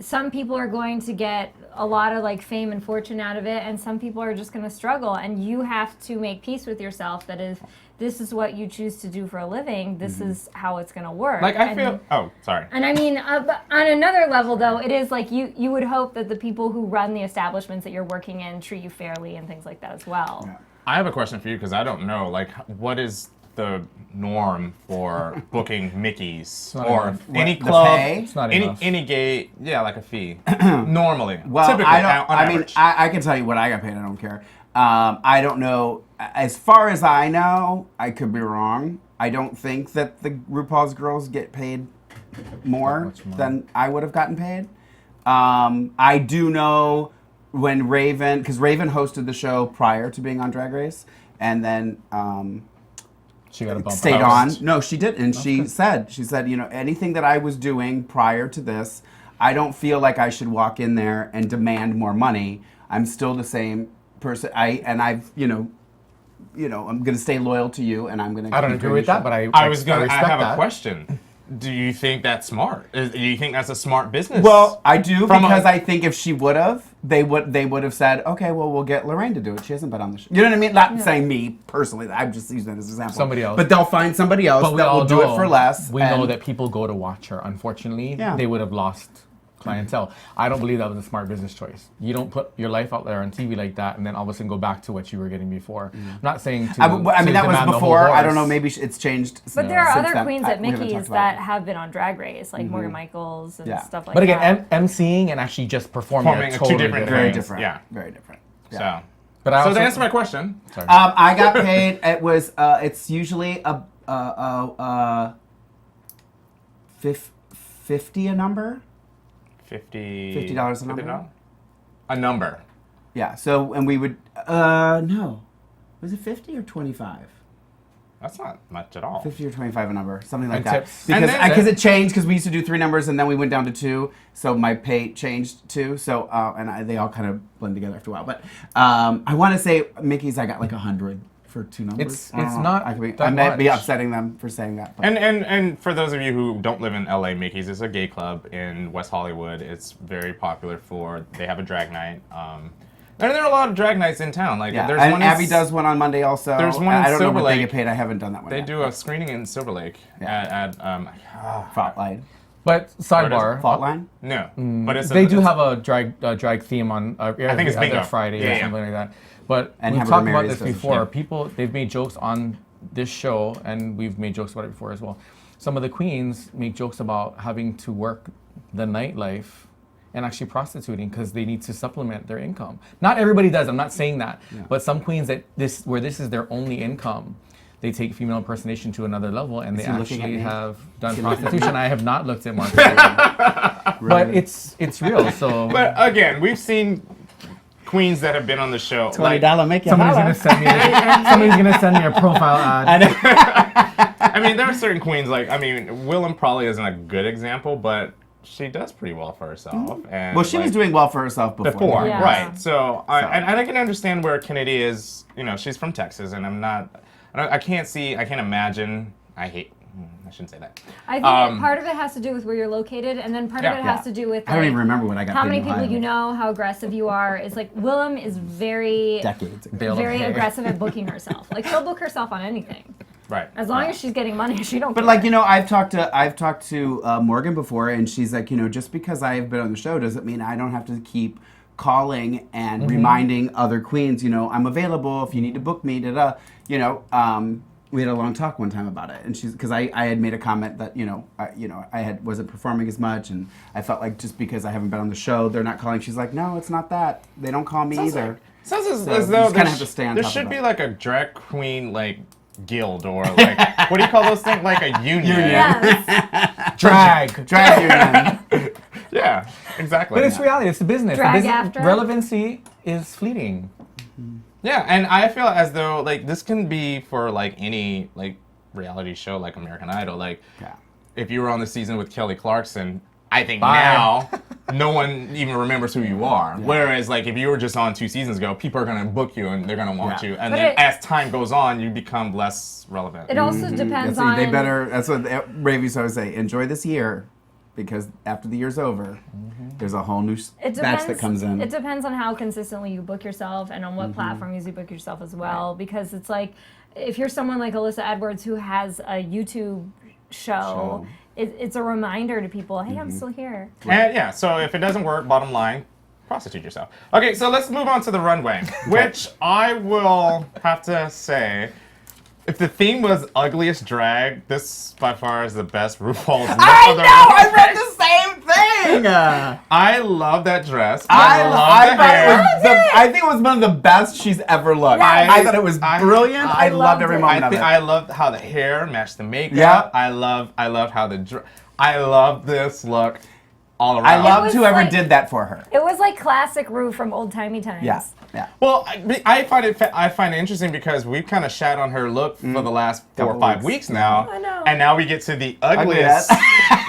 some people are going to get a lot of like fame and fortune out of it, and some people are just going to struggle. And you have to make peace with yourself that if this is what you choose to do for a living, this is how it's going to work. Like I And- feel. Oh, sorry. And I mean, but on another level, though, it is like you would hope that the people who run the establishments that you're working in treat you fairly and things like that as well. Yeah. I have a question for you because I don't know. Like, what is the norm for booking Mickeys not or enough. any The club, pay? It's not any enough. any gay, like a fee, normally. Well, typically, I don't. on I mean, average. I can tell you what I got paid. I don't care. I don't know. As far as I know, I could be wrong. I don't think that the RuPaul's girls get paid more much more. than I would have gotten paid. I do know when Raven, because Raven hosted the show prior to being on Drag Race, and then She got a bump. stayed on. No, she did, and she good. said, anything that I was doing prior to this, I don't feel like I should walk in there and demand more money. I'm still the same person. I'm gonna stay loyal to you, and I'm gonna. I don't keep agree doing with the that, show. but I I have a that. question. Do you think that's smart? Do you think that's a smart business? Well, I do From because a- I think if she would have, they would have said, okay, well, we'll get Lorraine to do it. She hasn't been on the show. You know what I mean? Not saying me personally. I'm just using that as an example. Somebody else. But they'll find somebody else But we that all will do know, it for less. We know and- that people go to watch her. Unfortunately, Yeah. they would have lost clientele. I don't believe that was a smart business choice. You don't put your life out there on TV like that and then all of a sudden go back to what you were getting before. I'm not saying to. I mean, to that was demand the whole before. I don't horse. know. Maybe it's changed. But there are since other then. queens We at haven't talked Mickey's about that it. have been on Drag Race, like Morgan Michaels and Yeah. stuff like But that. again, emceeing and actually just performing, Performing are are two totally different Very things. different. Yeah. Very different. Yeah. So, But I so also, to answer my question, sorry. I got paid. It was. It's usually a 50 a number. $50 a number? $50? A number. Yeah. So and we would. No. Was it 50 or 25? That's not much at all. 50 or 25 a number, something like And that. tips. And Because then- it changed because we used to do 3 numbers and then we went down to 2, so my pay changed too. So they all kind of blend together after a while. But I want to say Mickey's I got like 100 for 2 numbers. It's not I that might be much. upsetting them for saying that. But And for those of you who don't live in LA, Mickey's is a gay club in West Hollywood. It's very popular they have a drag night. And there are a lot of drag nights in town. Like Yeah. there's And one Abby does one on Monday also. There's one in I don't know Silver what they Lake. get paid. I haven't done that one They yet. do a screening in Silver Lake at Fault line. But sidebar. Fault line? no, but it's They do have a drag theme on I think it's every bingo. other Friday Yeah, or yeah. something like that. But And we've Hamburger talked about Mary's this does the before. same. People, they've made jokes on this show, and we've made jokes about it before as well. Some of the queens make jokes about having to work the nightlife and actually prostituting because they need to supplement their income. Not everybody does. I'm not saying that, but some queens where this is their only income, they take female impersonation to another level, and they he looking at actually me? have done Is he looking at prostitution. I have not looked at Mark. But Really? it's real. So But again, we've seen queens that have been on the show. $20 make you somebody's holler. gonna send me a profile ad. I mean, there are certain queens Willem probably isn't a good example, but she does pretty well for herself. And Well, she was doing well for herself before. Yeah. right? So, and I can understand where Kennedy is. You know, she's from Texas, and I can't imagine. I shouldn't say that. I think part of it has to do with where you're located, and then part of it Yeah. has to do with I don't like, even remember when I got how paid many in people Ohio. you know, how aggressive you are. It's like Willem is very, Decades ago. Bale of very hay. aggressive at booking herself. Like she'll book herself on anything, Right. as long as she's getting money. She don't. But care. like, you know, I've talked to Morgan before, and she's like, you know, just because I've been on the show doesn't mean I don't have to keep calling and reminding other queens, you know, I'm available if you need to book me. You know, we had a long talk one time about it, and she's because I had made a comment that I wasn't performing as much, and I felt like just because I haven't been on the show, they're not calling. She's like, no, it's not that. They don't call me either. Sounds as So though you just there kinda have to stay on there top of should that. be like a drag queen guild or like what do you call those things? Like a union. Yes. Drag union. Yeah, exactly. But it's reality. It's a business. Drag The business after. relevancy is fleeting. Yeah, and I feel as though like this can be for like any like reality show like American Idol. Like Yeah. if you were on the season with Kelly Clarkson, I think Bye. now no one even remembers who you are. Whereas like if you were just on 2 seasons ago, people are gonna book you and they're gonna want Yeah. you. And But then it- as time goes on, you become less relevant. It also depends That's on. they better. That's what Rave used to always say. Enjoy this year, because after the year's over, there's a whole new batch that comes in. It depends on how consistently you book yourself and on what platforms you book yourself as well. Because it's like, if you're someone like Alyssa Edwards who has a YouTube show. It's a reminder to people, hey, I'm still here. And yeah, so if it doesn't work, bottom line, prostitute yourself. Okay, so let's move on to the runway, which I will have to say, if the theme was ugliest drag, this by far is the best RuPaul's look of the I runway. read the same thing. I love that dress. I love the hair. I think it was one of the best she's ever looked. I thought it was brilliant. I loved every moment of it. I loved how the hair matched the makeup. Yeah. I loved how I love this look all around. I loved was whoever like- did that for her. It was like classic Ru from old timey times. Yeah, yeah. Well, I find it interesting because we've kind of shat on her look for the last 4 or Couple 5 weeks. weeks now. I know. And now we get to the ugliest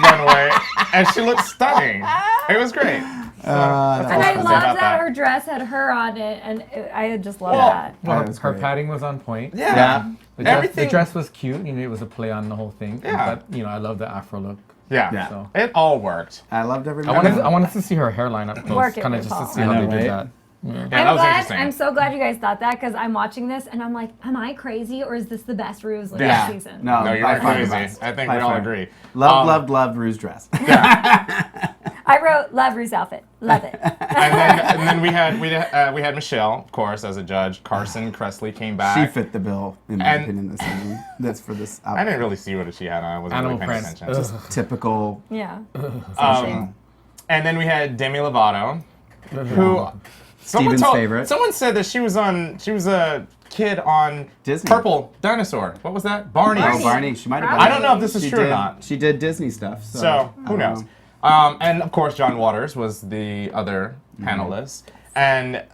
runway, and she looks stunning. It was great. So, that's all And I can say loved about that her dress had her on it, and I just love Well, that. Well, That was her great. padding was on point. Yeah. The Everything- dress was cute. You know, it was a play on the whole thing. Yeah. But I love the afro look. Yeah. Yeah. So It all worked. I loved every I moment. wanted to see her hairline up close, Work it, kind of just to RuPaul. see I how know, they did right? that. Yeah. Yeah, that was interesting. I'm so glad you guys thought that because I'm watching this and I'm like, am I crazy or is this the best Ru's last Yeah. season? No, No, you're by not far the crazy. best. I think By we all far. agree. Loved Rue's dress. I wrote love Ru's outfit, love it. And then we had Michelle, of course, as a judge. Carson Kressley came back. She fit the bill, in my And- opinion, this season. That's for this I didn't really see what she had on. I wasn't Animal really paying print. attention. Ugh. typical. Yeah. And then we had Demi Lovato, who Steven's favorite. Someone said that she was a kid on Disney. Purple Dinosaur. What was that? Barney. Oh, Barney. She might have been. I don't know if this is She true or did- not. She did Disney stuff. So, So I who don't knows? know. And of course, John Waters was the other panelist. And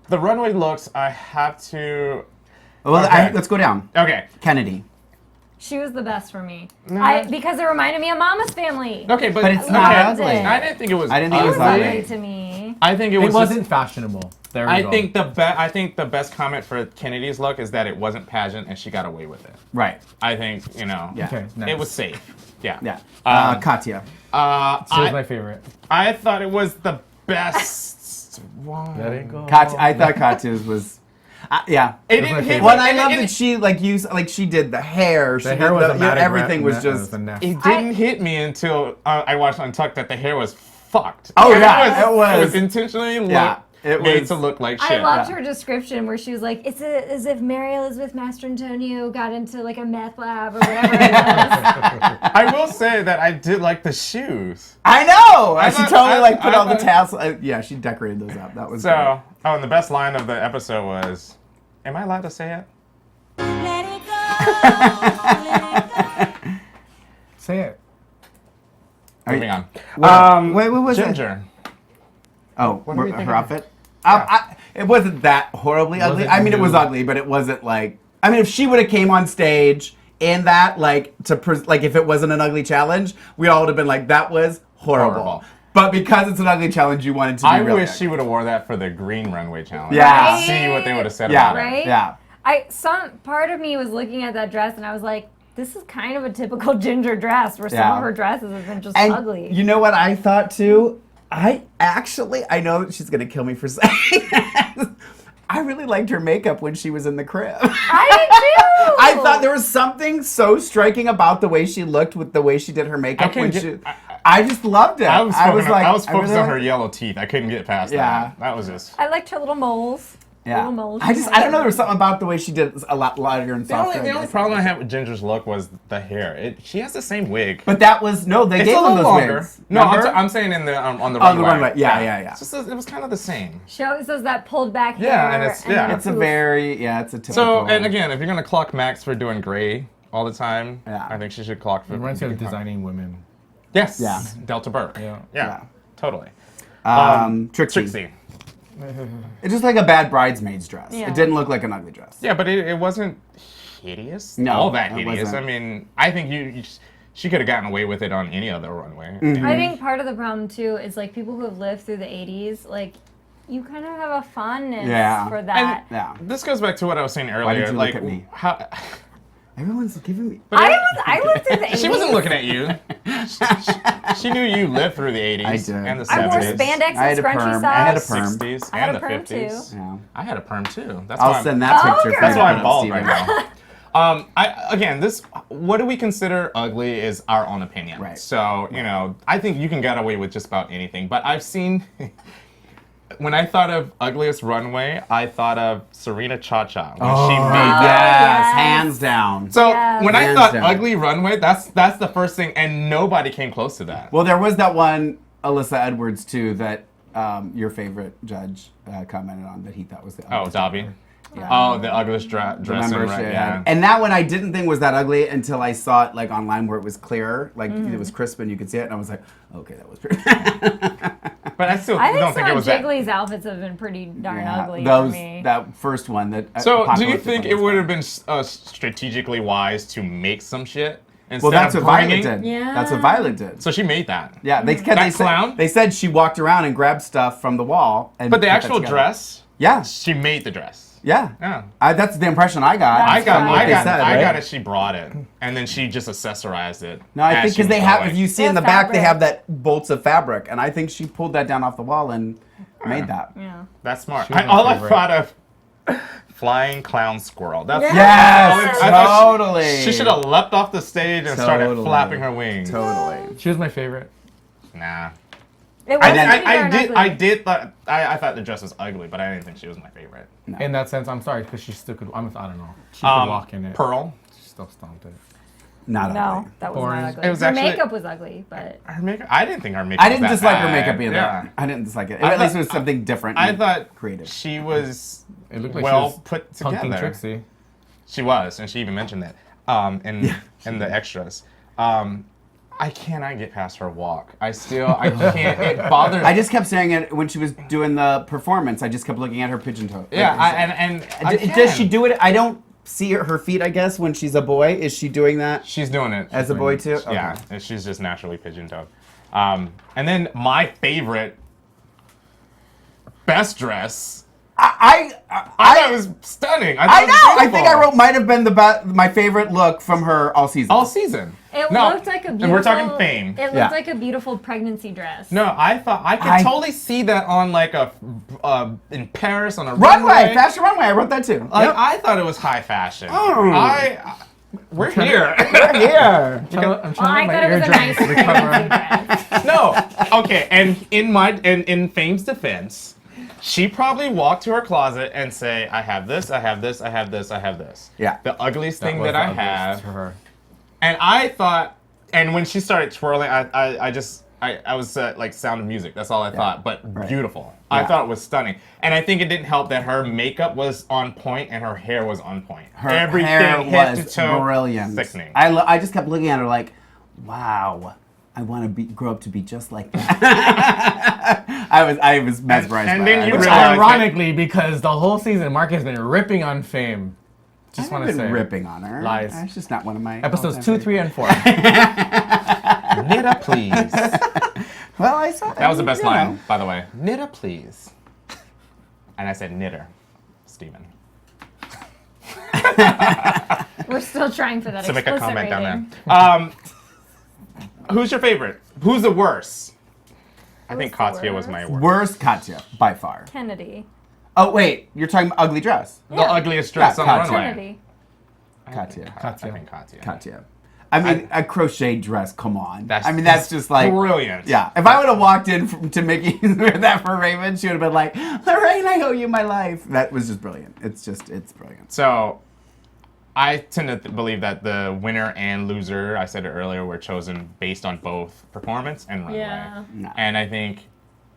the runway looks, I have to. Well, Okay. let's go down. Okay. Kennedy. She was the best for me. Because it reminded me of Mama's Family. Okay, But it's not okay. ugly. I didn't think it was. I didn't think It it was was ugly ugly. to me. I think it It was. wasn't fashionable. There we I go. think the best comment for Kennedy's look is that it wasn't pageant and she got away with it. Right. I think Yeah. Okay, nice. it was safe. Yeah. Yeah. Katya. She was my favorite. I thought it was the best Let it go. I thought Katya's was, yeah. It my didn't hit favorite. me. Well, I and love it- that she she did the hair. The hair was a matic everything was that just. was a nest. It didn't hit me until I watched Untucked that the hair was fucked. Oh, And yeah, it it was. intentionally Yeah, it made was- to look like I shit. loved her description where she was like, it's as if Mary Elizabeth Mastrantonio got into like a meth lab or whatever it was. I will say that I did like the shoes. I know. I She thought- totally I- put I all the thought- tassels. Yeah, she decorated those up. That was great. So, and the best line of the episode was, "Am I allowed to say it?" Let it go. Let it go. Say it. Moving on. Wait, what was it? Ginger. Oh, What do we think her of outfit. It wasn't that horribly ugly. it I mean, it was new? ugly, but it wasn't like. I mean, if she would have came on stage in that, like if it wasn't an ugly challenge, we all would have been like, that was horrible. Horrible. But because it's an ugly challenge, you wanted to. Be I really wish ugly. she would have wore that for the green runway challenge. Yeah. Right? See what they would have said Yeah. about it. Right? Yeah. Some part of me was looking at that dress and I was like, this is kind of a typical Ginger dress where some Yeah. of her dresses have been just And ugly. you know what I thought too? I know that she's gonna kill me for saying this. I really liked her makeup when she was in the crib. I did too! I thought there was something so striking about the way she looked with the way she did her makeup. I couldn't when get- I just loved it. I was focused really on her like- yellow teeth. I couldn't get past Yeah. that. That was just. I liked her little moles. Yeah. Little moles. I don't know. There was something about the way she did it a lot lighter and The softer. only, the only problem I had with Ginger's look was the hair. She has the same wig. But that was they it's gave a them little those longer. wigs. No, Remember? I'm saying in the on the Oh, the runway. runway. Yeah. It's just, it was kind of the same. She always does that pulled back hair. Yeah, and it's- yeah. then It's a poof. it's a typical. So, and again, if you're gonna clock Max for doing gray all the time, Yeah. I think she should clock for. It reminds me of designing women. Yes. Yeah. Delta Burke. Yeah. Yeah. Totally. Trixie. It's just like a bad bridesmaid's dress. Yeah. It didn't look like an ugly dress. Yeah, but it wasn't hideous. No, all that it hideous. wasn't. I mean, I think she could have gotten away with it on any other runway. Mm-hmm. I think part of the problem too is like people who have lived through the 80s, like you kind of have a fondness Yeah. for that. Yeah. This goes back to what I was saying earlier. Why did you like, look at me? How, Everyone's giving me. I lived through the 80s. she wasn't looking at you. She knew you lived through the 80s I did. and the 70s. I wore spandex I had and a scrunchy perm. socks. I had a perm. 60s I had and a the perm 50s. too. Yeah. I had a perm too. That's I'll why send that Oh, picture. okay. for That's you why to I'm bald see right now. Again, what do we consider ugly is our own opinion. Right. So, I think you can get away with just about anything. But I've seen, when I thought of ugliest runway, I thought of Serena Cha-Cha when she made that. Yes, Yes. hands down. So Yes. when I Hands thought down. ugly runway, that's the first thing, and nobody came close to that. Well, there was that one Alyssa Edwards too that your favorite judge commented on that he thought was the Oh, ugliest. Dobby. Yeah. Oh, the ugliest dress. Remember, in she right, had- yeah. And that one I didn't think was that ugly until I saw it like online where it was clear, like it was crisp and you could see it, and I was like, okay, that was pretty. But I still I think don't some think it of was that. Jiggly's outfits have been pretty darn ugly those for me. that first one that. So, do you Apocalyptic think one it was would fun. have been strategically wise to make some shit instead Well, that's of what Violet bringing? did. Yeah. That's what Violet did. So she made that. Yeah, they That clown? They said she walked around and grabbed stuff from the wall. And But the put that actual together. dress, Yeah, she made the dress. yeah. Yeah. That's the impression I got. That's I got, from what I they got, said, I right? got it. She brought it, and then she just accessorized it. No, I as think she because they was have. going. If you see in The the back, they fabric. have that bolts of fabric, and I think she pulled that down off the wall and made that. Yeah. That's smart. She was my All I favorite. thought of, flying clown squirrel. That's Yeah. Yes, I thought totally. She should have leapt off the stage and started Totally. flapping her wings. Totally. She was my favorite. Nah. It I, was I, pretty I darn did. ugly. I did. I thought the dress was ugly, but I didn't think she was my favorite. In that sense, I'm sorry because she still could. I don't know. She could walk in it. Pearl. She still stomped it. Not No, ugly. that was Boring. not ugly. It was her actually- makeup was ugly, but Her makeup. I didn't think her makeup. I was didn't that dislike her bad. makeup either. Yeah. I didn't dislike it. I At least thought- it was something different. I and thought creative. she was It looked like well she was put punking together. Trixie. She was, and she even mentioned that in the extras. I cannot get past her walk. I can't. It bothers. I just kept saying it when she was doing the performance. I just kept looking at her pigeon toe. Yeah, Does she do it? I don't see her feet. I guess when she's a boy, is she doing that? She's doing it As a boy, too? Yeah, Okay. and she's just naturally pigeon-toed. And then my favorite best dress. I thought it was stunning. I thought it was know. I think I beautiful. wrote might have been my favorite look from her all season. all season. It No, looked like a beautiful. and we're talking fame. It looked Yeah. like a beautiful pregnancy dress. No, I thought I could totally see that on like a in Paris on a Runway, fashion runway. I wrote that too. Like Yep. I thought it was high fashion. We're here. We're here. I'm trying to I let my thought it was a nice eardrums recover. pregnancy dress. No, okay. And in Fame's defense, she probably walked to her closet and say, "I have this, I have this, I have this, I have this." Yeah. The ugliest thing was that I the ugliest have. for her. And I thought, and when she started twirling, I was like Sound of Music. That's all I thought. But beautiful. I Yeah. thought it was stunning. And I think it didn't help that her makeup was on point and her hair was on point. Her Everything hair head was to toe, brilliant. sickening. I just kept looking at her like, wow, I want to grow up to be just like that. I was mesmerized. And by then her. you Which realize that- ironically, because the whole season, Mark has been ripping on Fame. Just want to I've been say. ripping on her. Lies. It's just not one of my Episodes all-time 2, 3, and 4. Nita, please. Well, I saw That was the best line, by the way. Knitter, please. And I said knitter, Steven. We're still trying for that So make a explicit comment rating. down there. Who's your favorite? Who's the worst? I think the Katya was my worst? worst. Worst Katya by far. Kennedy. Oh wait, you're talking about ugly dress. The ugliest dress Yeah, on the Katya. runway. Kennedy. Katya. I think Katya. Katya. I mean, a crocheted dress. Come on. That's- I mean, that's just like brilliant. Yeah. If I would have walked in to Mickey with that for Raven, she would have been like, "Lorraine, I owe you my life." That was just brilliant. It's brilliant. So, I tend to believe that the winner and loser, I said it earlier, were chosen based on both performance and runway. Yeah. No. And I think,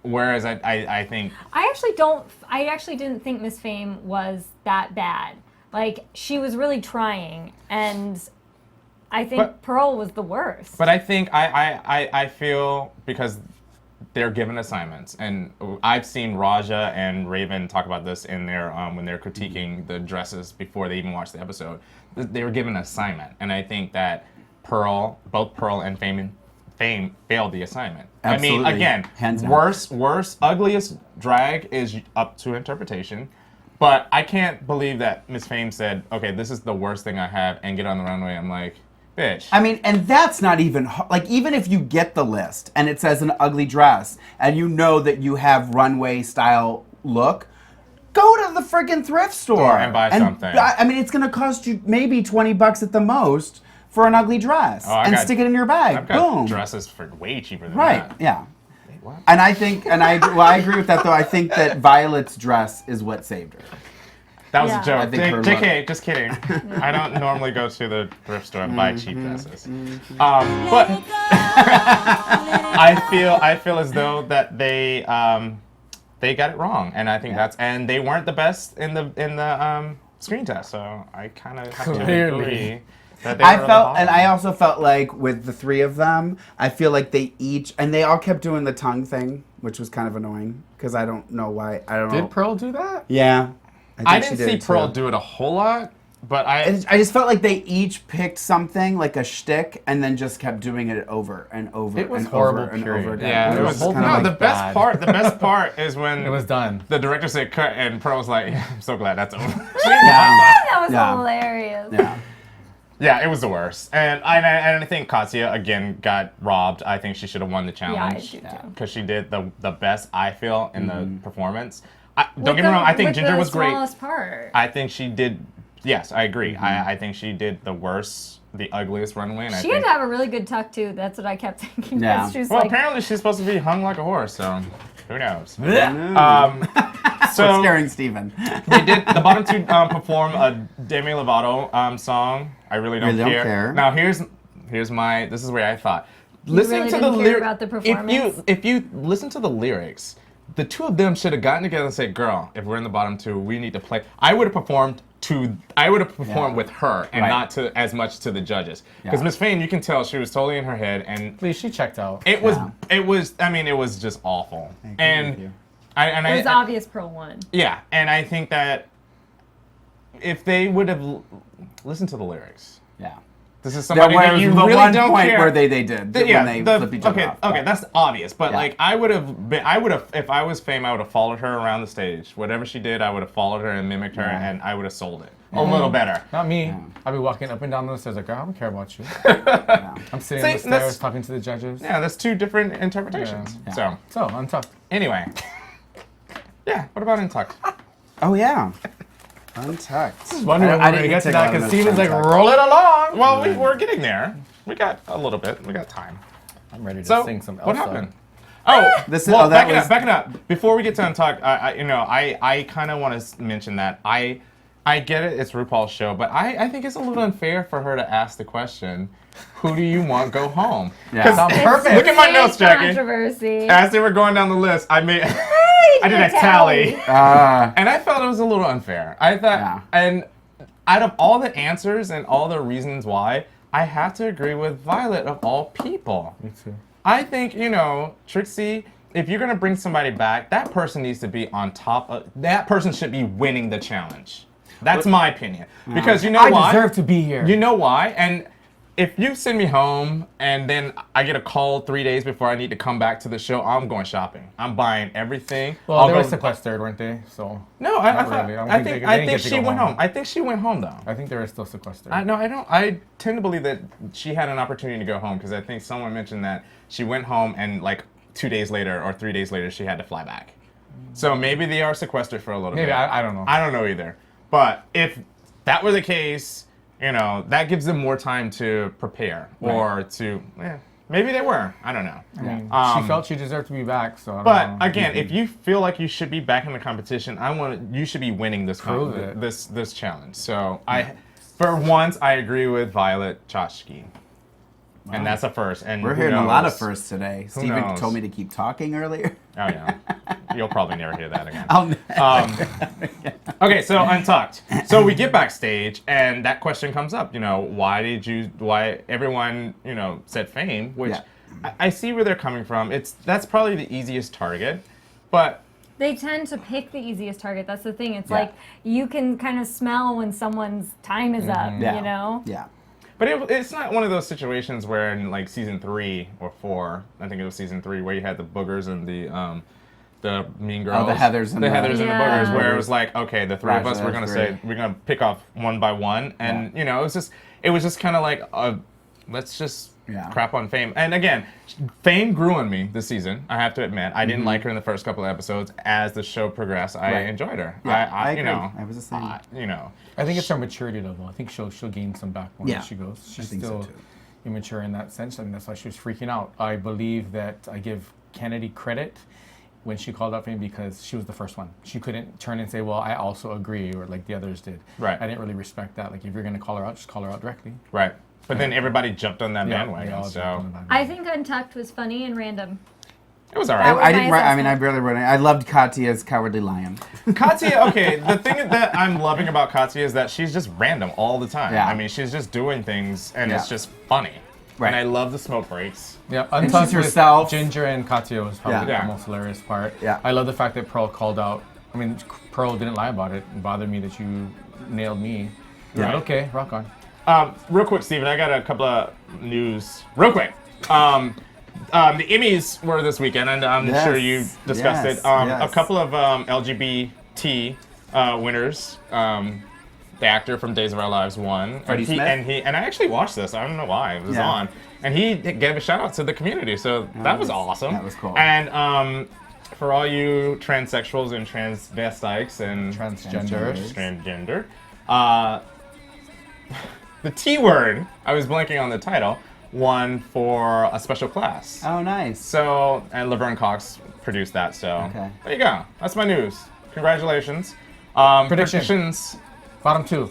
whereas I think I actually didn't think Miss Fame was that bad. Like, she was really trying, and I think But- Pearl was the worst. But I think I feel because they're given assignments, and I've seen Raja and Raven talk about this in their when they're critiquing the dresses before they even watched the episode. They were given an assignment, and I think that both Pearl and Fame failed the assignment. Absolutely. I mean, again, Hands down. worst, ugliest drag is up to interpretation. But I can't believe that Miss Fame said, "Okay, this is the worst thing I have," and get on the runway. I'm like, bitch. I mean, and that's not even like even if you get the list and it says an ugly dress and you know that you have runway style look, go to the freaking thrift store And buy something. I mean, it's gonna cost you maybe $20 at the most for an ugly dress, I and got- stick it in your bag. I've got Boom. dresses for way cheaper than Right? that. Yeah. What? And I think, I agree with that though. I think that Violet's dress is what saved her. That was Yeah. a joke. I think her JK, just kidding. I don't normally go to the thrift store and buy cheap dresses. But I feel as though that they got it wrong, and I think and they weren't the best in the screen test. So I kind of have to Clearly. agree that they were the bottom. I also felt like with the three of them, I feel like they all kept doing the tongue thing, which was kind of annoying because I don't know why. I don't know. Did Pearl do that? Yeah. I think she didn't see did, Pearl too. do it a whole lot, but I just felt like they each picked something like a shtick and then just kept doing it over and over. It was and horrible, over and period. over again. yeah, It was no. kinda like The best bad. part. The best part is when It was done. the director said cut, and Pearl was like, "I'm so glad that's over." Yeah. that was Yeah. hilarious. Yeah. Yeah, it was the worst, and I think Katya again got robbed. I think she should have won the Yeah, I challenge do too. because she did the best I feel in the performance. Don't With get me wrong. I think with Ginger the was great. smallest part. I think she did. Yes, I agree. I think she did the worst, the ugliest runway. And I She think, had to have a really good tuck too. That's what I kept thinking. Yeah. 'cause She was well, like, apparently she's supposed to be hung like a horse, so who knows? So So scaring Steven. they did the bottom two perform a Demi Lovato song. I really don't Really don't care. care. Now here's my. This is where I thought. really didn't care lyric- about the performance? If you listen to the lyrics, the two of them should have gotten together and said, "Girl, if we're in the bottom two, we need to play." I would have performed with her and Right. not to as much to the judges. Because Yeah. Miss Fame, you can tell she was totally in her head, and At least she checked out. it was Yeah. I mean, it was just awful. agree with And you. it was obvious Pearl won. yeah, and I think that if they would have listened to the lyrics, Yeah. This is somebody There that was you the really one don't point care. where they did when they flipped each other off. Okay, that's obvious. But Yeah. like, I would have, if I was Fame, I would have followed her around the stage. Whatever she did, I would have followed her and mimicked her, and I would have sold it a little better. Not me. I'll be walking up and down the stairs like, girl, I don't care about you. I'm sitting on the See, that's- stairs talking to the judges. Yeah, that's two different interpretations. Yeah. So, Untucked. Anyway, yeah. What about Untucked? Oh yeah, Untucked. Wondering when I we're didn't gonna get to take that all because notes Steven's on like Untucked. rolling along. Well, we're getting there. We got a little bit. We got time. I'm ready to So, sing some Elsa. what happened? Oh, This is- well, oh, that back it up. Before we get to Untucked, I kind of want to mention that I get it, it's RuPaul's show, but I think it's a little unfair for her to ask the question, who do you want go home? Yeah. Sounds It's perfect. Look at my big notes, Jackie. Controversy. As they were going down the list, I did a tally. And I felt it was a little unfair. I thought, and out of all the answers and all the reasons why, I have to agree with Violet of all people. Me too. I think, Trixie, if you're going to bring somebody back, that person needs to be on top of, that person should be winning the challenge. That's my opinion. Because you know why? I deserve to be here. You know why? And if you send me home and then I get a call 3 days before I need to come back to the show, I'm going shopping. I'm buying everything. Well, they were sequestered, weren't they? So. No, Not really. I think she went home. I think she went home though. I think they were still sequestered. I don't. I tend to believe that she had an opportunity to go home because I think someone mentioned that she went home and like 2 days later or 3 days later she had to fly back. So maybe they are sequestered for a little bit. Maybe, I don't know. I don't know either. But if that were the case, that gives them more time to prepare or to. Maybe they were. I don't know. I mean, she felt she deserved to be back, so I don't know. But again, if you feel like you should be back in the competition, you should be winning this Prove it. this challenge. So for once, I agree with Violet Chachki, and that's a first. And We're who hearing a lot of knows? firsts today. Who Steven knows? told me to keep talking earlier. Oh yeah, you'll probably never hear that again. I'll Okay, so Untucked. So we get backstage, and that question comes up. Why everyone said Fame, which I see where they're coming from. That's probably the easiest target, but. They tend to pick the easiest target. That's the thing. It's like you can kind of smell when someone's time is up, Yeah. But it's not one of those situations where in like season 3 or 4, I think it was season 3, where you had the boogers and the mean girls. Oh, the Heathers and the the- Heathers and the boogers, Yeah. where it was like, okay, the three of us, we're gonna pick off one by one, and it was just kind of like, let's just crap on Fame. And again, Fame grew on me this season. I have to admit, I didn't like her in the first couple of episodes. As the show progressed, I enjoyed her. Yeah, I agree. I was the same. I think it's her maturity level. I think she'll gain some backbone as she goes. She's think so, still too. immature in that sense, and that's why she was freaking out. I believe that I give Kennedy credit when she called out Fame because she was the first one. She couldn't turn and say, well, I also agree, or like the others did. Right. I didn't really respect that. Like, if you're going to call her out, just call her out directly. Right. But then everybody jumped on that They bandwagon, all so jumped on the bandwagon. I think Untucked was funny and random. it was all That right. was I didn't my write. I mean, I assessment. barely wrote it. I loved Katya's Cowardly Lion. Katya, okay, the thing that I'm loving about Katya is that she's just random all the time. Yeah. I mean, she's just doing things, and it's Yeah. just funny. Right. And I love the smoke breaks. Yeah, And Untucked she's with herself. Ginger and Katya was probably Yeah. the most hilarious part. Yeah. I love the fact that Pearl called out. I mean, Pearl didn't lie about it. It bothered me that you nailed me. Right. Right. Okay, rock on. Real quick, Steven, I got a couple of news. Real quick. The Emmys were this weekend, and I'm Yes. sure you discussed Yes. it. Yes. A couple of LGBT winners. The actor from Days of Our Lives won. Freddie Smith? And I actually watched this. I don't know why. It was Yeah. on. And he gave a shout out to the community. So that was awesome. that was cool. And for all you transsexuals and transvestites and Transgenders. transgender, the T word, I was blanking on the title, won for a special class. Oh, nice. So, and Laverne Cox produced that, so Okay. there you go. That's my news. Congratulations. Predictions Bottom two.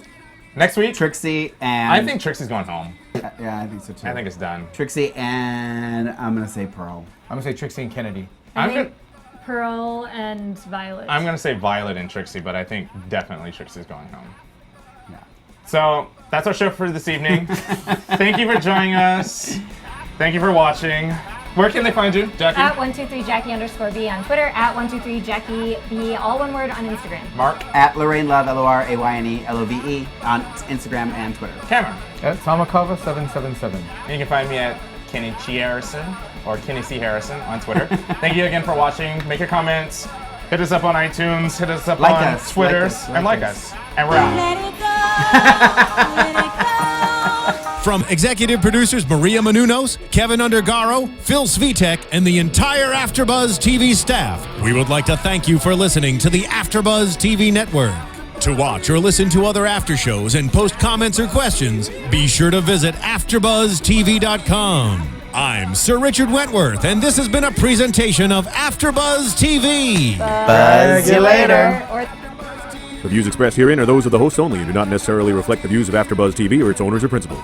next week. Trixie and I think Trixie's going home. yeah, I think so too. I think it's done. Trixie and I'm gonna say Pearl. I'm gonna say Trixie and Kennedy. I'm I gonna, think Pearl and Violet. I'm gonna say Violet and Trixie, but I think definitely Trixie's going home. Yeah. So that's our show for this evening. Thank you for joining us. Thank you for watching. Where can they find you, Jacque? At 123Jackie_B on Twitter, at 123JackieB, all one word on Instagram. Mark? At Lorraine Love, LORAYNE on Instagram and Twitter. Cameron? At Samakava777. And you can find me at Kenny Chi Harrison or Kenny C. Harrison on Twitter. Thank you again for watching. Make your comments. Hit us up on iTunes. Hit us up on Twitter. And like us. And we're out. Let it go. Let it go. From executive producers Maria Menounos, Kevin Undergaro, Phil Svitek, and the entire AfterBuzz TV staff, we would like to thank you for listening to the AfterBuzz TV network. To watch or listen to other after shows and post comments or questions, be sure to visit AfterBuzzTV.com. I'm Sir Richard Wentworth, and this has been a presentation of AfterBuzz TV. Buzz you later. The views expressed herein are those of the hosts only and do not necessarily reflect the views of AfterBuzz TV or its owners or principals.